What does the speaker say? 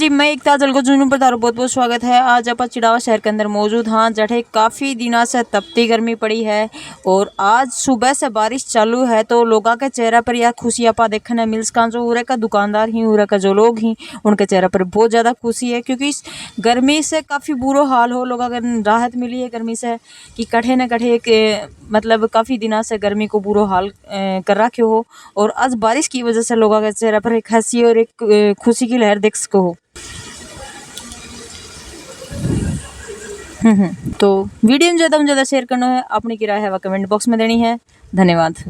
जी, मैं एक ताजल को जुनून पर तारो बहुत बहुत स्वागत है। आज आप चिड़ावा शहर के अंदर मौजूद हाँ, जठे काफ़ी दिनों से तपती गर्मी पड़ी है और आज सुबह से बारिश चालू है, तो लोगों के चेहरा पर यह खुशी आपा देखने मिल्स का जो उरे का दुकानदार ही उरे का जो लोग ही उनके चेहरा पर बहुत ज़्यादा खुशी है, क्योंकि इस गर्मी से काफ़ी बुरो हाल हो। लोग अगर राहत मिली है गर्मी से कि कठे न कठे एक मतलब काफ़ी दिनों से गर्मी को बुरो हाल कर रखे हो, और आज बारिश की वजह से लोगों के चेहरा पर एक हंसी और एक खुशी की लहर देख सको हो। तो वीडियो में ज़्यादा शेयर करना है, अपनी की राय है वह कमेंट बॉक्स में देनी है। धन्यवाद।